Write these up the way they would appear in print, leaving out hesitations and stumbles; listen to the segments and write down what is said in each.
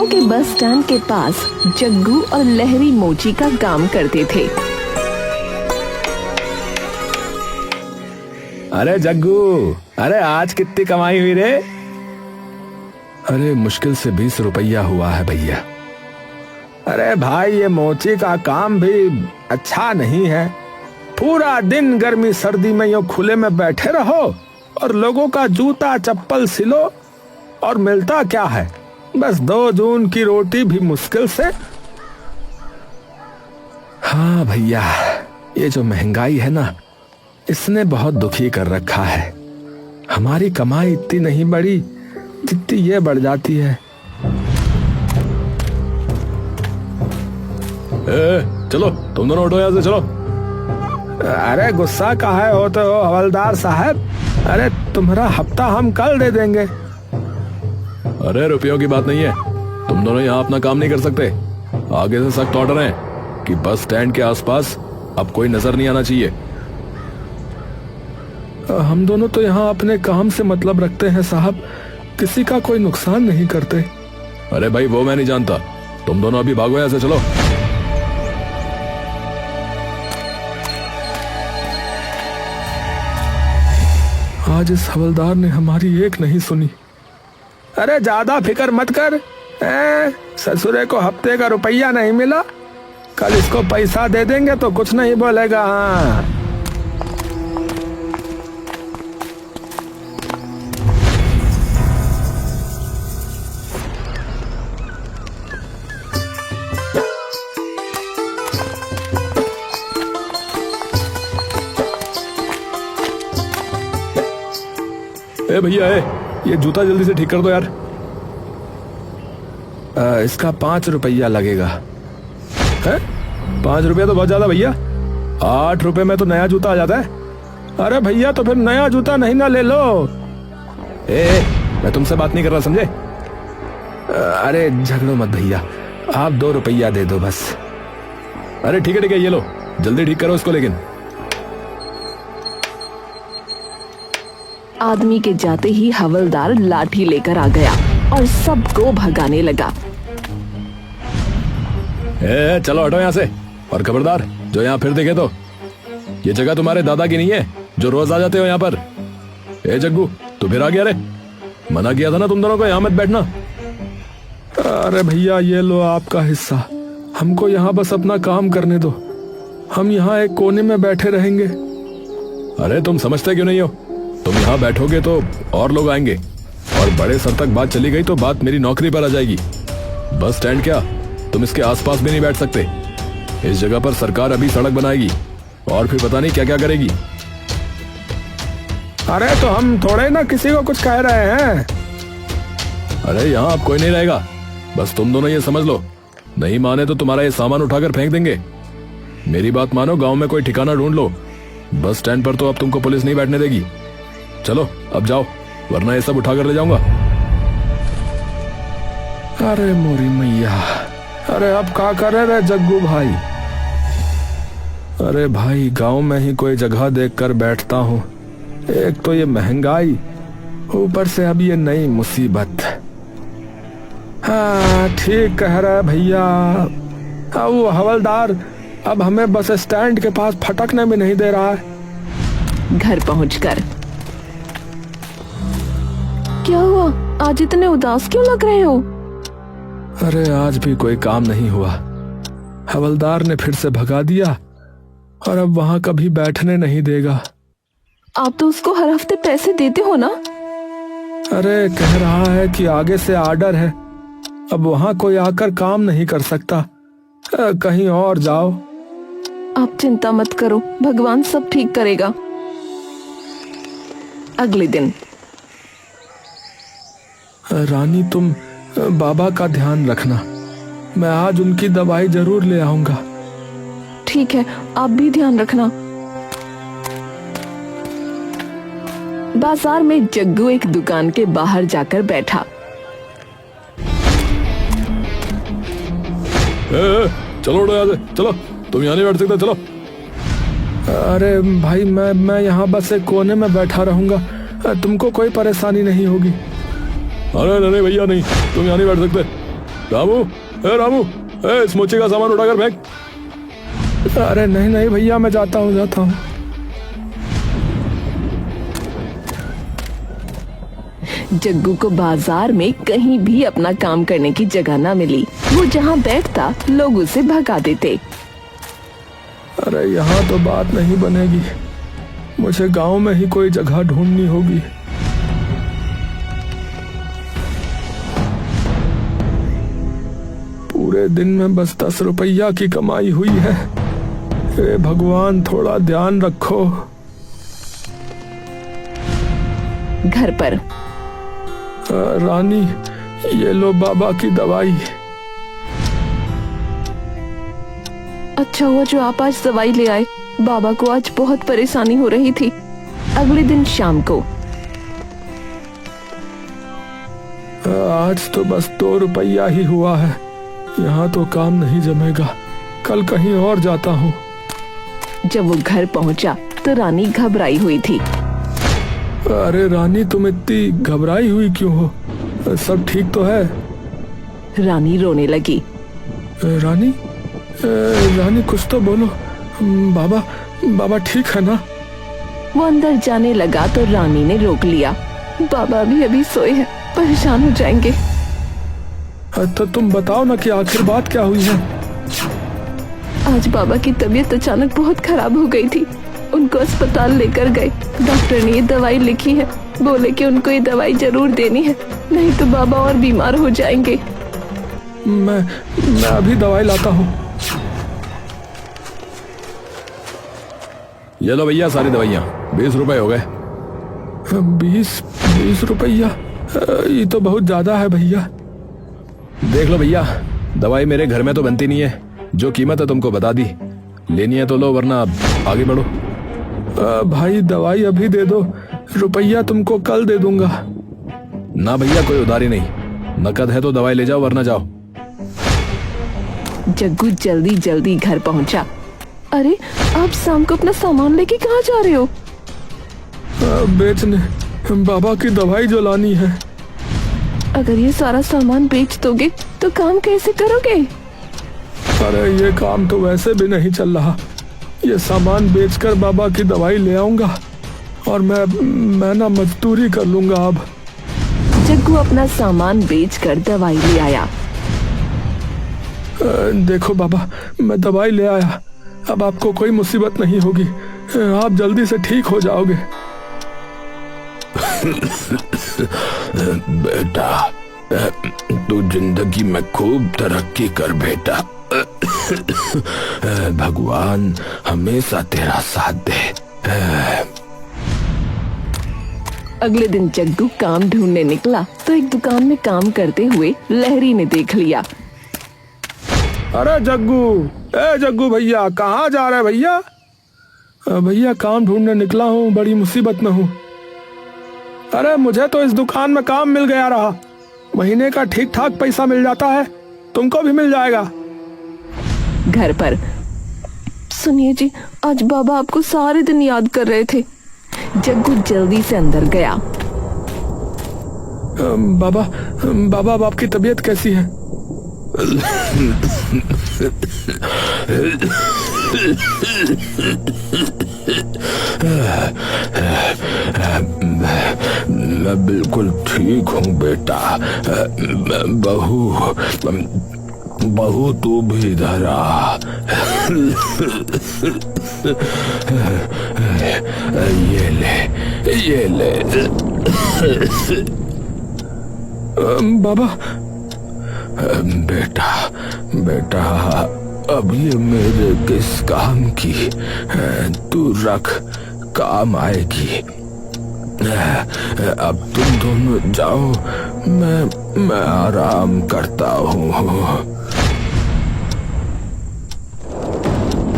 के bus stand के पास जग्गू और लहरी मोची का काम करते थे। अरे जग्गू, अरे आज कितनी कमाई हुई रे? अरे मुश्किल से 20 रुपया हुआ है भैया। अरे भाई ये मोची का काम भी अच्छा नहीं है। पूरा दिन गर्मी सर्दी में यूं खुले में बैठे रहो और लोगों का जूता चप्पल सिलो और मिलता क्या है? बस 2 जून की रोटी भी मुश्किल से। हाँ भैया, ये जो महंगाई है ना, इसने बहुत दुखी कर रखा है। हमारी कमाई इतनी नहीं बढ़ी जितनी ये बढ़ जाती है। चलो तुम दोनों उठो यहाँ से, चलो। अरे गुस्सा काहे होते हो हवलदार साहब? अरे तुम्हारा हफ्ता हम कल दे देंगे। अरे रुपयों की बात नहीं है, तुम दोनों यहाँ अपना काम नहीं कर सकते। आगे से सख्त ऑर्डर है कि बस स्टैंड के आसपास अब कोई नजर नहीं आना चाहिए। हम दोनों तो यहाँ अपने काम से मतलब रखते हैं साहब, किसी का कोई नुकसान नहीं करते। अरे भाई वो मैं नहीं जानता, तुम दोनों अभी भागो यहाँ से, चलो। आज इस हवलदार ने हमारी एक नहीं सुनी। अरे ज्यादा फिक्र मत कर, ससुरे को हफ्ते का रुपया नहीं मिला, कल इसको पैसा दे देंगे तो कुछ नहीं बोलेगा। हाँ ए भैया, ये जूता जल्दी से ठीक कर दो यार। इसका 5 रुपया लगेगा। है? 5 रुपया तो बहुत ज्यादा भैया, 8 रुपए में तो नया जूता आ जाता है। अरे भैया तो फिर नया जूता नहीं ना ले लो। मैं तुमसे बात नहीं कर रहा, समझे? अरे झगड़ो मत भैया, आप 2 रुपया दे दो बस। अरे ठीक है, ये लो, जल्दी ठीक करो इसको। लेकिन आदमी के जाते ही हवलदार लाठी लेकर आ गया और सबको भगाने लगा। चलो हटो यहाँ से, और खबरदार जो यहाँ फिर देखे तो, ये जगह तुम्हारे दादा की नहीं है जो रोज आ जाते हो यहाँ पर। जग्गू तू फिर आ गया रे, मना किया था ना तुम दोनों को यहाँ मत बैठना। अरे भैया ये लो आपका हिस्सा, हमको यहाँ बस अपना काम करने दो, हम यहाँ एक कोने में बैठे रहेंगे। अरे तुम समझते क्यों नहीं हो? तुम यहाँ बैठोगे तो और लोग आएंगे, और बड़े सर तक बात चली गई तो बात मेरी नौकरी पर आ जाएगी। बस स्टैंड क्या, तुम इसके आसपास भी नहीं बैठ सकते। इस जगह पर सरकार अभी सड़क बनाएगी और फिर पता नहीं क्या क्या करेगी। अरे तो हम थोड़े ना किसी को कुछ कह रहे हैं। अरे यहाँ अब कोई नहीं रहेगा, बस तुम दोनों ये समझ लो, नहीं माने तो तुम्हारा ये सामान उठाकर फेंक देंगे। मेरी बात मानो, गांव में कोई ठिकाना ढूंढ लो। बस स्टैंड पर तो अब तुमको पुलिस नहीं बैठने देगी। चलो अब जाओ, वरना ये सब उठाकर ले जाऊंगा। अरे मोरी मैया, अरे अब क्या करे रे जग्गू भाई? अरे भाई गांव में ही कोई जगह देखकर बैठता हूँ, एक तो ये महंगाई, ऊपर से अब ये नई मुसीबत। हाँ ठीक कह रहा है भैया, वो हवलदार अब हमें बस स्टैंड के पास फटकने भी नहीं दे रहा है। घर पहुंचकर, क्या हुआ, आज इतने उदास क्यों लग रहे हो? अरे आज भी कोई काम नहीं हुआ, हवलदार ने फिर से भगा दिया और अब वहाँ कभी बैठने नहीं देगा। आप तो उसको हर हफ्ते पैसे देते हो ना? अरे कह रहा है कि आगे से आर्डर है, अब वहाँ कोई आकर काम नहीं कर सकता, कहीं और जाओ। आप चिंता मत करो, भगवान सब ठीक करेगा। अगले दिन, रानी तुम बाबा का ध्यान रखना, मैं आज उनकी दवाई जरूर ले आऊंगा। ठीक है, आप भी ध्यान रखना। बाजार में जग्गू एक दुकान के बाहर जाकर बैठा। चलो उठो यहाँ से, चलो, तुम यहाँ नहीं बैठ सकते, चलो। अरे भाई मैं यहाँ बस एक कोने में बैठा रहूंगा, तुमको कोई परेशानी नहीं होगी। अरे नहीं भैया नहीं, तुम यहाँ नहीं बैठ सकते। रामू, रामू, इस मोची का सामान उठाकर फेंक। अरे नहीं नहीं भैया, मैं जाता हूँ। जग्गू को बाजार में कहीं भी अपना काम करने की जगह न मिली। वो जहाँ बैठता लोग उसे भगा देते। अरे यहाँ तो बात नहीं बनेगी, मुझे गांव में ही कोई जगह ढूंढनी होगी। पूरे दिन में बस 10 रुपया की कमाई हुई है। हे भगवान, थोड़ा ध्यान रखो। घर पर रानी, ये लो बाबा की दवाई। अच्छा हुआ जो आप आज दवाई ले आए। बाबा को आज बहुत परेशानी हो रही थी। अगले दिन शाम को आज तो बस 2 रुपया ही हुआ है, यहाँ तो काम नहीं जमेगा। कल कहीं और जाता हूँ। जब वो घर पहुंचा तो रानी घबराई हुई थी। अरे रानी, तुम इतनी घबराई हुई क्यों हो? सब ठीक तो है? रानी रोने लगी। रानी, रानी कुछ तो बोलो। बाबा ठीक है ना? वो अंदर जाने लगा तो रानी ने रोक लिया। बाबा भी अभी सोए हैं, परेशान हो जाएंगे। तो तुम बताओ ना कि आखिर बात क्या हुई है? आज बाबा की तबीयत अचानक बहुत खराब हो गई थी। उनको अस्पताल लेकर गए। डॉक्टर ने ये दवाई लिखी है। बोले कि उनको ये दवाई जरूर देनी है, नहीं तो बाबा और बीमार हो जाएंगे। मैं अभी दवाई लाता हूँ। ये लो भैया सारी दवाइयाँ, 20 रुपए हो गए। 20 रुपया? ये तो बहुत ज्यादा है भैया। देख लो भैया, दवाई मेरे घर में तो बनती नहीं है। जो कीमत है तुमको बता दी, लेनी है तो लो, वरना आगे बढ़ो। भाई दवाई अभी दे दो, रुपया तुमको कल दे दूंगा। ना भैया, कोई उधारी नहीं, नकद है तो दवाई ले जाओ वरना जाओ। जग्गू जल्दी जल्दी घर पहुंचा। अरे आप शाम को अपना सामान लेके कहाँ जा रहे हो? बेचने, बाबा की दवाई जो लानी है। अगर ये सारा सामान बेच दोगे तो काम कैसे करोगे? अरे ये काम तो वैसे भी नहीं चल रहा। ये सामान बेचकर बाबा की दवाई ले आऊंगा और मैं ना मजदूरी कर लूंगा अब। जग्गू अपना सामान बेचकर दवाई ले आया। देखो बाबा, मैं दवाई ले आया। अब आपको कोई मुसीबत नहीं होगी, आप जल्दी से ठीक हो जाओगे। बेटा, तू जिंदगी में खूब तरक्की कर बेटा। भगवान हमेशा तेरा साथ दे। अगले दिन जग्गू काम ढूंढने निकला तो एक दुकान में काम करते हुए लहरी ने देख लिया। अरे जग्गू भैया, कहाँ जा रहे भैया? भैया काम ढूंढने निकला हूँ, बड़ी मुसीबत में हूँ। अरे मुझे तो इस दुकान में काम मिल गया रहा, महीने का ठीक ठाक पैसा मिल जाता है, तुमको भी मिल जाएगा। घर पर सुनिए जी, आज बाबा आपको सारे दिन याद कर रहे थे। जग्गू जल्दी से अंदर गया। बाबा अब आपकी तबीयत कैसी है? मैं बिल्कुल ठीक हूँ बेटा। बहू तू भी इधर आ। ये ले। बाबा। बेटा अब ये मेरे किस काम की? तू रख, काम आएगी। अब तुम दोनों जाओ, मैं आराम करता हूँ।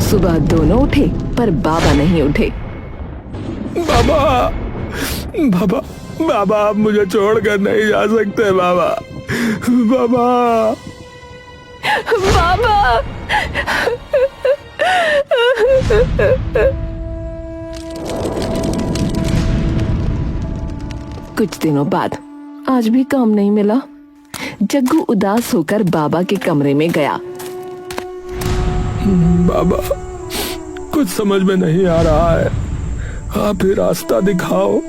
सुबह दोनों उठे पर बाबा नहीं उठे। बाबा आप मुझे छोड़कर नहीं जा सकते बाबा। कुछ दिनों बाद आज भी काम नहीं मिला। जग्गू उदास होकर बाबा के कमरे में गया। बाबा, कुछ समझ में नहीं आ रहा है, आप ही रास्ता दिखाओ,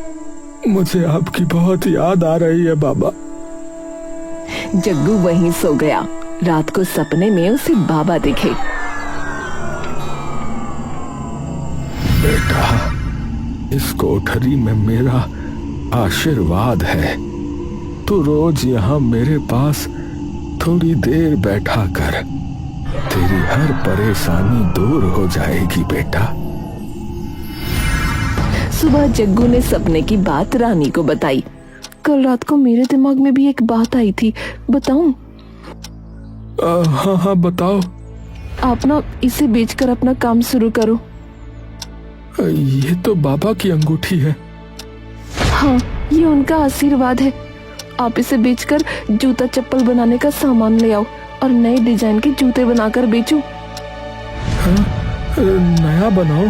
मुझे आपकी बहुत याद आ रही है बाबा। जग्गू वहीं सो गया। रात को सपने में उसे बाबा दिखे। बेटा, इस कोठरी में मेरा आशीर्वाद है। तू रोज यहाँ मेरे पास थोड़ी देर बैठा कर, तेरी हर परेशानी दूर हो जाएगी बेटा। सुबह जग्गू ने सपने की बात रानी को बताई। कल रात को मेरे दिमाग में भी एक बात आई थी, बताऊं? हाँ हाँ बताओ। आप ना इसे बेचकर अपना काम शुरू करो। ये तो बाबा की अंगूठी है। हाँ, ये उनका आशीर्वाद है। आप इसे बेचकर जूता चप्पल बनाने का सामान ले आओ और नए डिजाइन के जूते बनाकर बेचो। हाँ, नया बनाओ?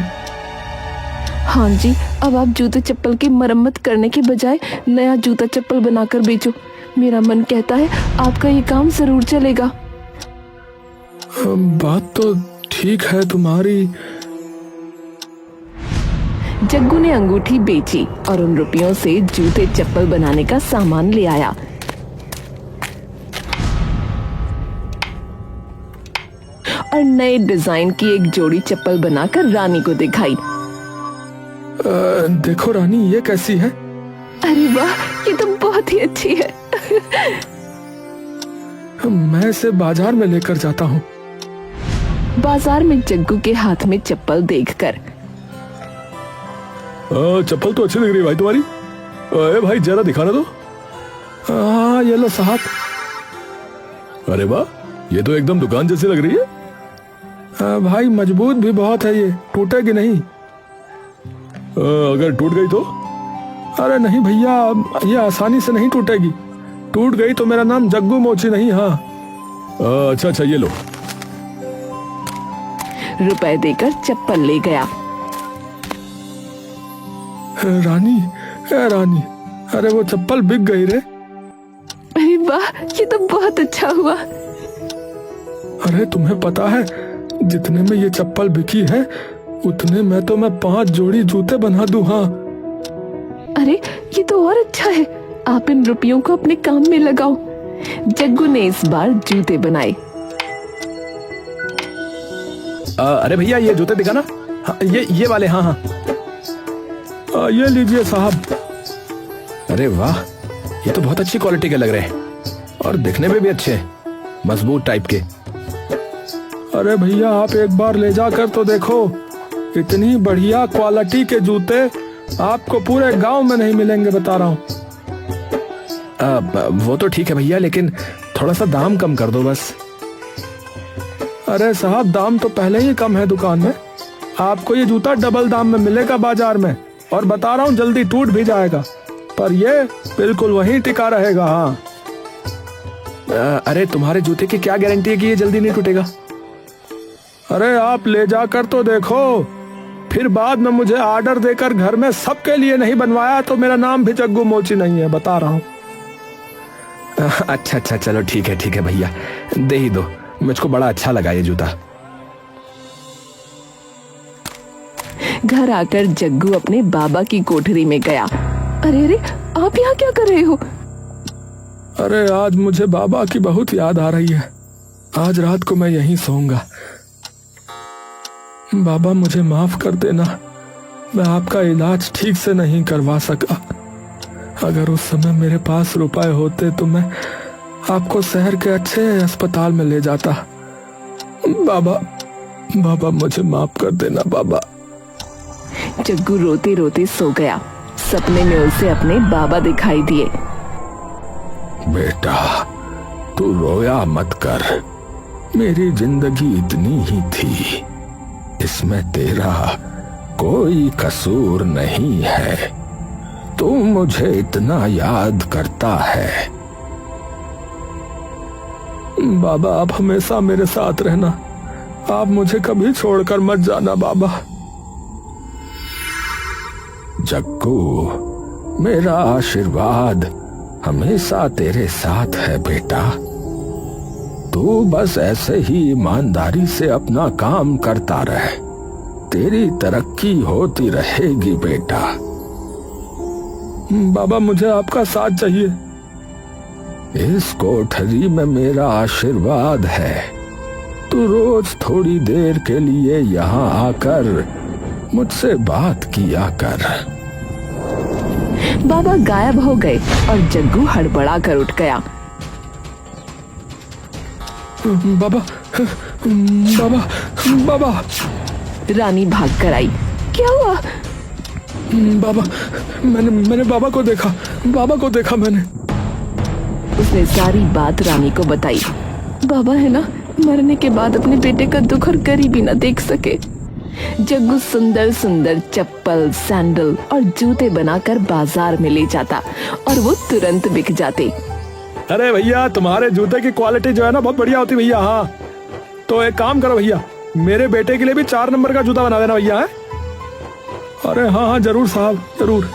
हाँ जी, अब आप जूते चप्पल की मरम्मत करने के बजाय नया जूता चप्पल बनाकर बेचो। मेरा मन कहता है आपका ये काम जरूर चलेगा। बात तो ठीक है तुम्हारी। जग्गू ने अंगूठी बेची और उन रुपयों से जूते चप्पल बनाने का सामान ले आया। और नए डिजाइन की एक जोड़ी चप्पल बनाकर रानी को दिखाई। देखो रानी, ये कैसी है? अरे वाह, ये तो बहुत ही अच्छी है। मैं इसे बाजार में लेकर जाता हूँ। बाजार में जग्गू के हाथ में चप्पल देखकर, चप्पल तो अच्छी लग रही है भाई तुम्हारी। भाई जरा दिखाना तो। हाँ, ये लो साहब। अरे वाह, ये तो एकदम दुकान जैसी लग रही है। भाई मजबूत भी बहुत है, ये टूटेगी नहीं। अगर टूट गई तो? अरे नहीं भैया, ये आसानी से नहीं टूटेगी। टूट गई तो मेरा नाम जग्गू मोची नहीं। हाँ अच्छा अच्छा, ये लो। रुपए देकर चप्पल ले गया। रानी, रानी, अरे वो चप्पल बिक गई रे। अरे वाह, ये तो बहुत अच्छा हुआ। अरे तुम्हें पता है, जितने में ये चप्पल बिकी है उतने में तो मैं 5 जोड़ी जूते बना दूं। हाँ। अरे ये तो और अच्छा है, आप इन रुपयों को अपने काम में लगाओ। जग्गू ने इस बार जूते बनाए। अरे भैया, ये जूते दिखाना। हाँ, ये वाले। हाँ हाँ, ये लीजिए साहब। अरे वाह, ये तो बहुत अच्छी क्वालिटी के लग रहे हैं और दिखने में भी अच्छे हैं, मजबूत टाइप के। अरे भैया, आप एक बार ले जाकर तो देखो, इतनी बढ़िया क्वालिटी के जूते आपको पूरे गांव में नहीं मिलेंगे, बता रहा हूँ। वो तो ठीक है भैया, लेकिन थोड़ा सा दाम कम कर दो बस। अरे साहब, दाम तो पहले ही कम है दुकान में। आपको ये जूता डबल दाम में मिलेगा बाजार में, और बता रहा हूँ जल्दी टूट भी जाएगा, पर ये बिल्कुल वहीं टिका रहेगा। हाँ। अरे तुम्हारे जूते की क्या गारंटी है कि ये जल्दी नहीं टूटेगा? अरे आप ले जाकर तो देखो, फिर बाद में मुझे ऑर्डर देकर घर में सबके लिए नहीं बनवाया तो मेरा नाम भी जग्गू मोची नहीं है, बता रहा हूँ। अच्छा अच्छा, चलो ठीक है भैया, दे ही दो, मुझको बड़ा अच्छा लगा ये जूता। घर आकर जग्गू अपने बाबा की कोठरी में गया। अरे अरे, आप यहाँ क्या कर रहे हो? अरे आज मुझे बाबा की बहुत याद आ रही है। आज रात को मैं यहीं सोऊंगा। बाबा, मुझे माफ कर देना, मैं आपका इलाज ठीक से नहीं करवा सका। अगर उस समय मेरे पास रुपए होते तो मैं आपको शहर के अच्छे अस्पताल में ले जाता। बाबा मुझे माफ कर देना बाबा। जग्गू रोते रोते सो गया। सपने में उसे अपने बाबा दिखाई दिए। बेटा, तू रोया मत कर, मेरी जिंदगी इतनी ही थी, इसमें तेरा कोई कसूर नहीं है। तू मुझे इतना याद करता है। बाबा, आप हमेशा मेरे साथ रहना, आप मुझे कभी छोड़कर मत जाना बाबा। जग्गू, मेरा आशीर्वाद हमेशा तेरे साथ है बेटा। तू बस ऐसे ही ईमानदारी से अपना काम करता रह, तेरी तरक्की होती रहेगी बेटा। बाबा मुझे आपका साथ चाहिए। इस कोठरी में मेरा आशीर्वाद है। तू रोज थोड़ी देर के लिए यहाँ आकर मुझसे बात किया कर। बाबा गायब हो गए और जग्गू हड़बड़ा कर उठ गया। बाबा बाबा बाबा। रानी भाग कर आई। क्या हुआ? बाबा मैंने बाबा को देखा, बाबा को देखा मैंने। उसने सारी बात रानी को बताई। बाबा है ना, मरने के बाद अपने बेटे का दुख और गरीबी न देख सके। जग्गू सुंदर सुंदर चप्पल, सैंडल और जूते बनाकर बाजार में ले जाता और वो तुरंत बिक जाते। अरे भैया तुम्हारे जूते की क्वालिटी जो है ना बहुत बढ़िया होती भैया। हाँ तो एक काम करो भैया, मेरे बेटे के लिए भी 4 नंबर का जूता बना देना भैया। है? अरे हाँ हाँ जरूर साहब जरूर।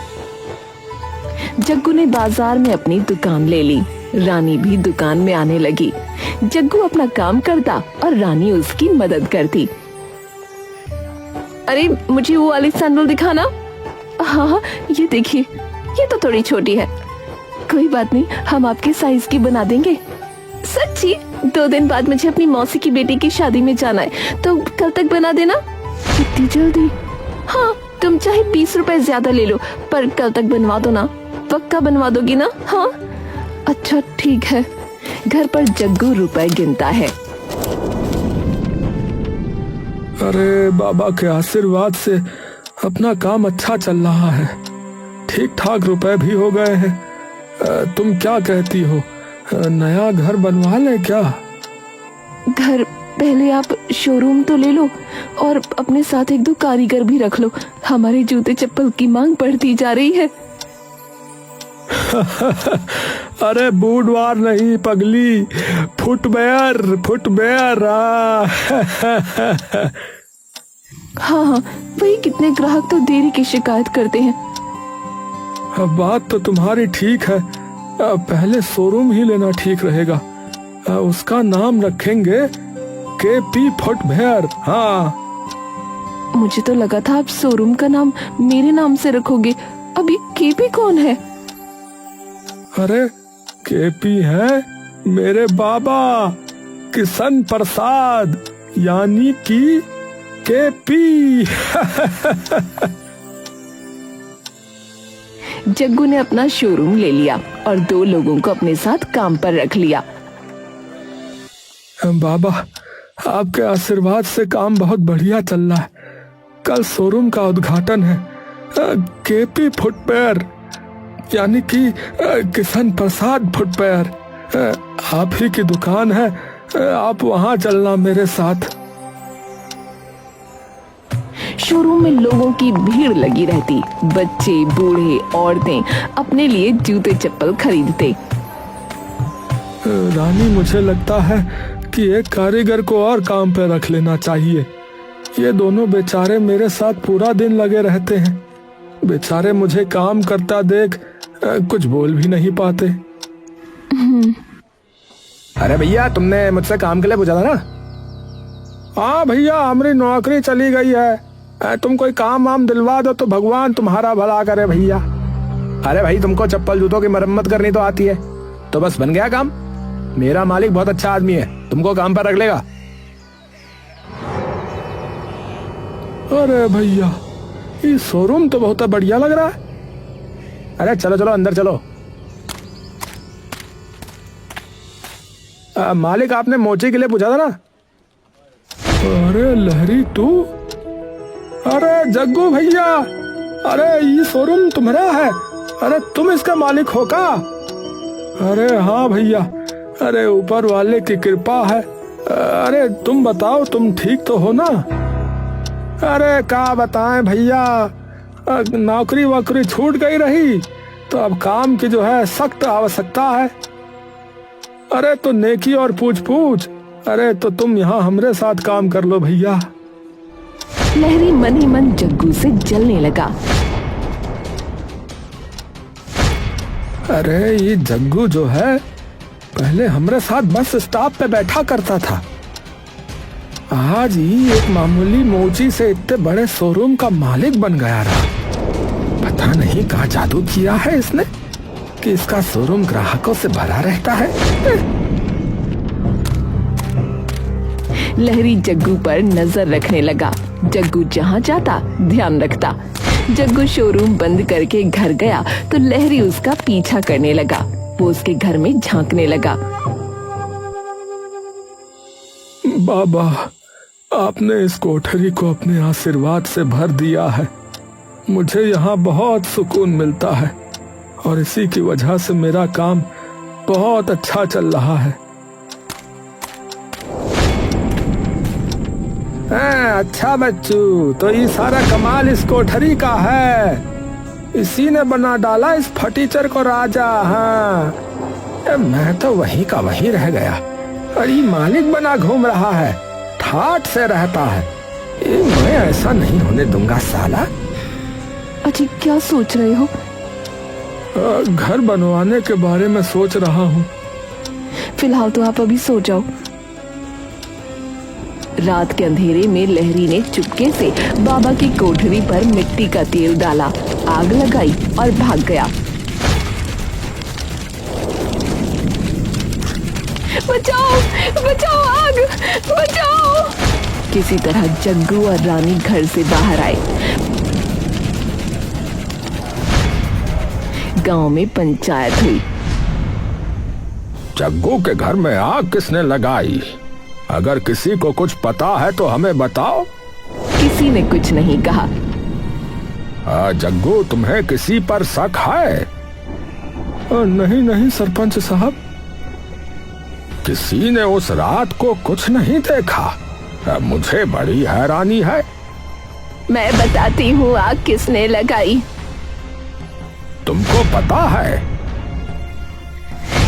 जग्गू ने बाजार में अपनी दुकान ले ली। रानी भी दुकान में आने लगी। जग्गू अपना काम करता और रानी उसकी मदद करती। अरे मुझे वो वाली सैंडल दिखाना। हाँ ये देखिए, ये तो थोड़ी छोटी है। कोई बात नहीं, हम आपके साइज की बना देंगे। सच्ची? 2 दिन बाद मुझे अपनी मौसी की बेटी की शादी में जाना है, तो कल तक बना देना। इतनी जल्दी? हाँ तुम चाहे 20 रुपए ज्यादा ले लो, पर कल तक बनवा दो ना। पक्का बनवा दोगी ना? हाँ अच्छा ठीक है। घर पर जग्गू रुपए गिनता है। अरे बाबा के आशीर्वाद से अपना काम अच्छा चल रहा है, ठीक ठाक रुपए भी हो गए हैं। तुम क्या कहती हो, नया घर बनवा लें क्या? घर पहले आप शोरूम तो ले लो और अपने साथ 1-2 कारीगर भी रख लो। हमारे जूते चप्पल की मांग बढ़ती जा रही है। अरे बूटवार नहीं पगली, फुटवेयर फुटवेयर। हाँ वही, कितने ग्राहक तो देरी की शिकायत करते हैं। बात तो तुम्हारी ठीक है, पहले शोरूम ही लेना ठीक रहेगा। उसका नाम रखेंगे केपी फुटवेयर। हाँ मुझे तो लगा था आप शोरूम का नाम मेरे नाम से रखोगे। अभी केपी कौन है? अरे केपी है मेरे बाबा किशन प्रसाद, यानी कि केपी। जग्गू ने अपना शोरूम ले लिया और 2 लोगों को अपने साथ काम पर रख लिया। बाबा आपके आशीर्वाद से काम बहुत बढ़िया चल रहा है। कल शोरूम का उद्घाटन है। केपी फुटवेयर यानी कि किशन प्रसाद फुटवेयर। आप ही की दुकान है, आप वहां चलना मेरे साथ। शोरूम में लोगों की भीड़ लगी रहती। बच्चे, बूढ़े, औरतें अपने लिए जूते चप्पल खरीदते। रानी मुझे लगता है कि एक कारीगर को और काम पे रख लेना चाहिए। ये दोनों बेचारे मेरे साथ पूरा दिन लगे रहते हैं। बेचारे मुझे काम करता देख कुछ बोल भी नहीं पाते। अरे भैया तुमने मुझसे काम के लिए पूछा था ना? हाँ भैया हमारी नौकरी चली गई है, तुम कोई काम वाम दिलवा दो तो भगवान तुम्हारा भला करे भैया। अरे भाई तुमको चप्पल जूतों की मरम्मत करनी तो आती है, तो बस बन गया काम। मेरा मालिक बहुत अच्छा आदमी है, तुमको काम पर रख लेगा। अरे भैया ये शोरूम तो बहुत बढ़िया लग रहा है। अरे चलो चलो अंदर चलो। मालिक आपने मोची के लिए पूछा था ना? अरे लहरी तू? अरे जग्गू भैया, अरे ये शोरूम तुम्हारा है? अरे तुम इसका मालिक हो का? अरे हाँ भैया, अरे ऊपर वाले की कृपा है। अरे तुम बताओ तुम ठीक तो हो ना? अरे क्या बताएं भैया, नौकरी वोकरी छूट गई रही तो अब काम की जो है सख्त आवश्यकता है। अरे तो नेकी और पूछ पूछ। अरे तो तुम यहाँ हमरे साथ काम कर लो भैया। लहरी मन ही मन जग्गू से जलने लगा। अरे ये जग्गू जो है पहले हमारे साथ बस स्टॉप पे बैठा करता था, आज ही एक मामूली मोची से इतने बड़े शोरूम का मालिक बन गया रहा। पता नहीं कहाँ जादू किया है इसने कि इसका शोरूम ग्राहकों से भरा रहता है। लहरी जग्गू पर नजर रखने लगा। जग्गू जहाँ जाता ध्यान रखता। जग्गू शोरूम बंद करके घर गया तो लहरी उसका पीछा करने लगा। वो उसके घर में झांकने लगा। बाबा, आपने इस कोठरी को अपने आशीर्वाद से भर दिया है। मुझे यहाँ बहुत सुकून मिलता है और इसी की वजह से मेरा काम बहुत अच्छा चल रहा है। अच्छा बच्चू, तो ये सारा कमाल इस कोठरी का है। इसी ने बना डाला इस फटीचर को राजा। हाँ, मैं तो वहीं का वहीं रह गया और ये मालिक बना घूम रहा है, ठाठ से रहता है। मैं ऐसा नहीं होने दूंगा साला। अजी क्या सोच रहे हो? घर बनवाने के बारे में सोच रहा हूँ। फिलहाल तो आप अभी सो जाओ। रात के अंधेरे में लहरी ने चुपके से बाबा की कोठरी पर मिट्टी का तेल डाला, आग लगाई और भाग गया। बचाओ बचाओ, आग बचाओ। किसी तरह जग्गू और रानी घर से बाहर आए। गांव में पंचायत हुई। जग्गू के घर में आग किसने लगाई? अगर किसी को कुछ पता है तो हमें बताओ। किसी ने कुछ नहीं कहा। जग्गू, तुम्हें किसी पर शक है? नहीं नहीं सरपंच साहब। किसी ने उस रात को कुछ नहीं देखा? मुझे बड़ी हैरानी है। मैं बताती हूँ आग किसने लगाई। तुमको पता है?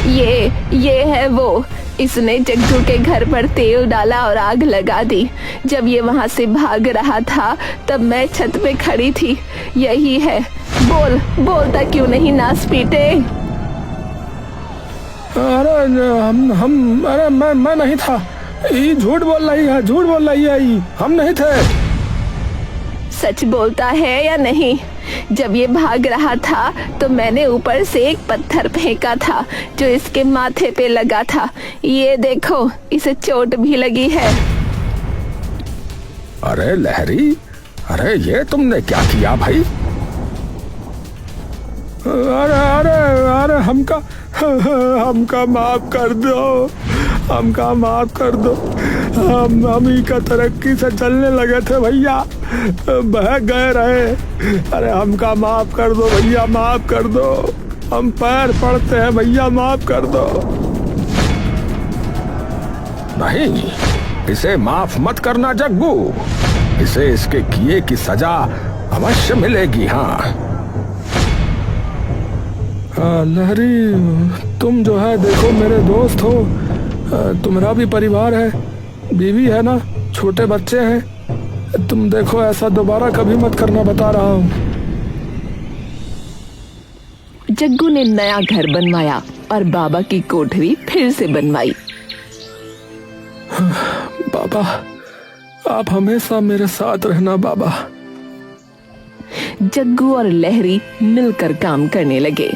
ये है वो। इसने जग्गू के घर पर तेल डाला और आग लगा दी। जब ये वहाँ से भाग रहा था तब मैं छत पे खड़ी थी। यही है। बोलता क्यों नहीं नास पीटे? अरे अरे मैं नहीं था। ये झूठ बोल रही है, ये हम नहीं थे। सच बोलता है या नहीं? जब ये भाग रहा था तो मैंने ऊपर से एक पत्थर फेंका था जो इसके माथे पे लगा था। ये देखो, इसे चोट भी लगी है। अरे लहरी, अरे ये तुमने क्या किया भाई? अरे हमका माफ कर दो। हम ही का तरक्की से चलने लगे थे भैया, बह गए रहे। अरे हमका माफ कर दो भैया, माफ कर दो। हम पैर पड़ते हैं भैया, माफ कर दो। नहीं, इसे माफ मत करना जग्गू। इसे इसके किए की सजा अवश्य मिलेगी। हाँ लहरी, तुम जो है देखो मेरे दोस्त हो। तुम्हारा भी परिवार है, बीवी है ना, छोटे बच्चे हैं। तुम देखो ऐसा दोबारा कभी मत करना, बता रहा हूँ। जग्गू ने नया घर बनवाया और बाबा की कोठरी फिर से बनवाई। बाबा, आप हमेशा मेरे साथ रहना बाबा। जग्गू और लहरी मिलकर काम करने लगे।